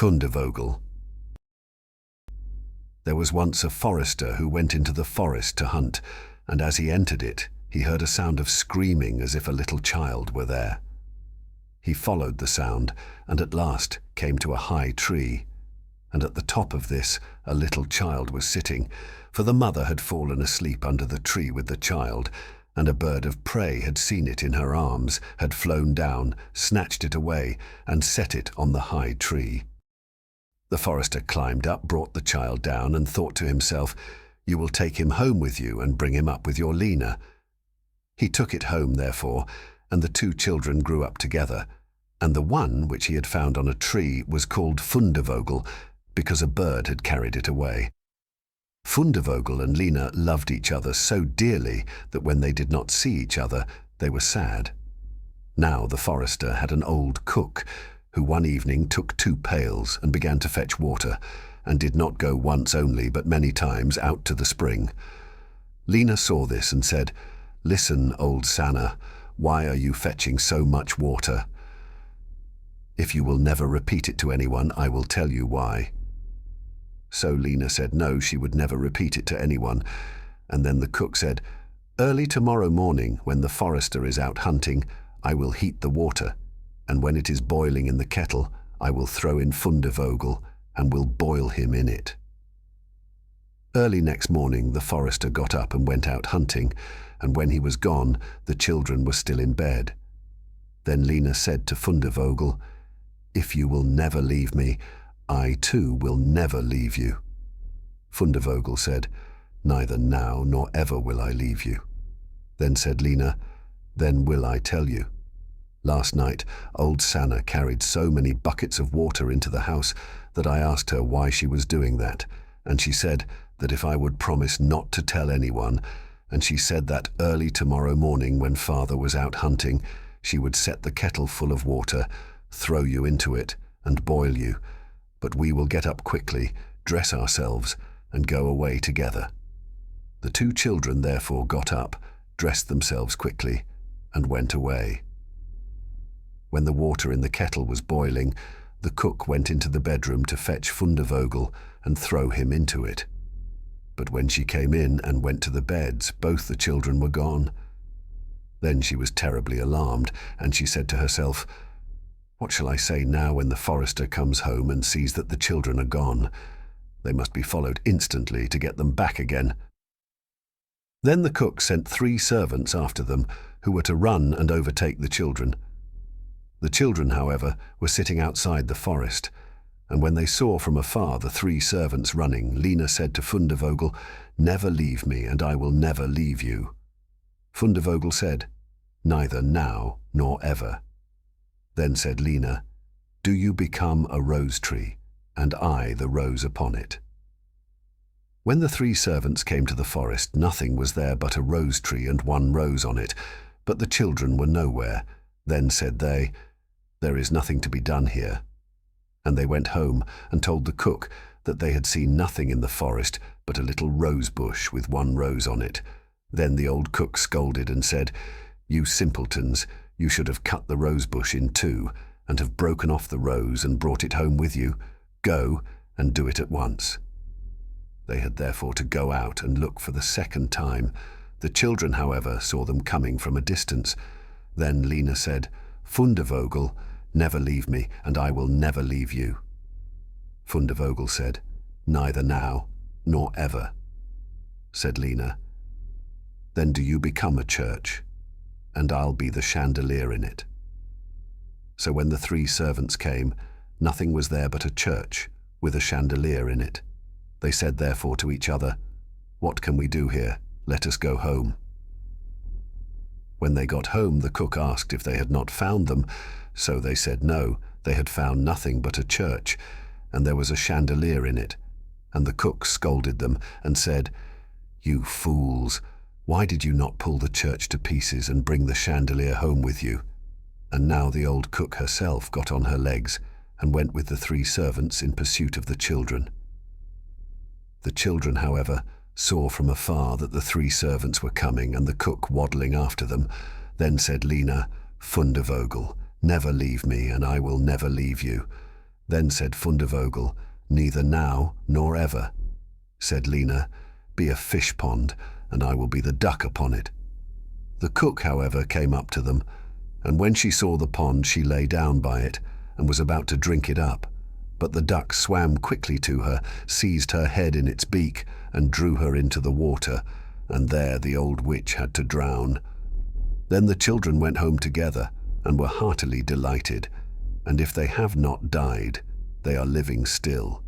Fundevogel. There was once a forester who went into the forest to hunt, and as he entered it, he heard a sound of screaming as if a little child were there. He followed the sound, and at last came to a high tree, and at the top of this a little child was sitting, for the mother had fallen asleep under the tree with the child, and a bird of prey had seen it in her arms, had flown down, snatched it away, and set it on the high tree. The forester climbed up, brought the child down, and thought to himself, "You will take him home with you and bring him up with your Lina." He took it home, therefore, and the two children grew up together, and the one which he had found on a tree was called Fundevogel, because a bird had carried it away. Fundevogel and Lina loved each other so dearly that when they did not see each other, they were sad. Now the forester had an old cook, who one evening took 2 pails and began to fetch water, and did not go once only, but many times, out to the spring. Lina saw this and said, "Listen, old Sanna, why are you fetching so much water? If you will never repeat it to anyone, I will tell you why." So Lina said no, she would never repeat it to anyone, and then the cook said, "Early tomorrow morning, when the forester is out hunting, I will heat the water, and when it is boiling in the kettle, I will throw in Fundevogel, and will boil him in it." Early next morning the forester got up and went out hunting, and when he was gone, the children were still in bed. Then Lina said to Fundevogel, "If you will never leave me, I too will never leave you." Fundevogel said, "Neither now nor ever will I leave you." Then said Lina, "Then will I tell you. Last night, old Sanna carried so many buckets of water into the house that I asked her why she was doing that, and she said that if I would promise not to tell anyone, and she said that early tomorrow morning when father was out hunting, she would set the kettle full of water, throw you into it, and boil you, but we will get up quickly, dress ourselves, and go away together." The 2 children therefore got up, dressed themselves quickly, and went away. When the water in the kettle was boiling, the cook went into the bedroom to fetch Fundevogel and throw him into it. But when she came in and went to the beds, both the children were gone. Then she was terribly alarmed, and she said to herself, "What shall I say now when the forester comes home and sees that the children are gone? They must be followed instantly to get them back again." Then the cook sent 3 servants after them, who were to run and overtake the children. The children, however, were sitting outside the forest, and when they saw from afar the 3 servants running, Lina said to Fundevogel, "Never leave me, and I will never leave you." Fundevogel said, "Neither now nor ever." Then said Lina, "Do you become a rose tree, and I the rose upon it." When the 3 servants came to the forest, nothing was there but a rose tree and 1 rose on it, but the children were nowhere. Then said they, "There is nothing to be done here." And they went home and told the cook that they had seen nothing in the forest but a little rose bush with 1 rose on it. Then the old cook scolded and said, "You simpletons, you should have cut the rose bush in 2 and have broken off the rose and brought it home with you. Go and do it at once." They had therefore to go out and look for the 2nd time. The children, however, saw them coming from a distance. Then Lina said, "Fundevogel, never leave me, and I will never leave you." Fundevogel said, "Neither now nor ever." Said Lina, "Then do you become a church, and I'll be the chandelier in it." So when the 3 servants came, nothing was there but a church with a chandelier in it. They said therefore to each other, "What can we do here? Let us go home." When they got home, the cook asked if they had not found them, so they said no, they had found nothing but a church, and there was a chandelier in it. And the cook scolded them and said, "You fools, why did you not pull the church to pieces and bring the chandelier home with you?" And now the old cook herself got on her legs and went with the 3 servants in pursuit of the children. The children, however, saw from afar that the 3 servants were coming and the cook waddling after them. Then said Lina, "Fundevogel, never leave me, and I will never leave you." Then said Fundevogel, "Neither now nor ever." Said Lina, "Be a fish pond, and I will be the duck upon it." The cook, however, came up to them, and when she saw the pond she lay down by it, and was about to drink it up. But the duck swam quickly to her, seized her head in its beak, and drew her into the water, and there the old witch had to drown. Then the children went home together, and were heartily delighted, and if they have not died, they are living still.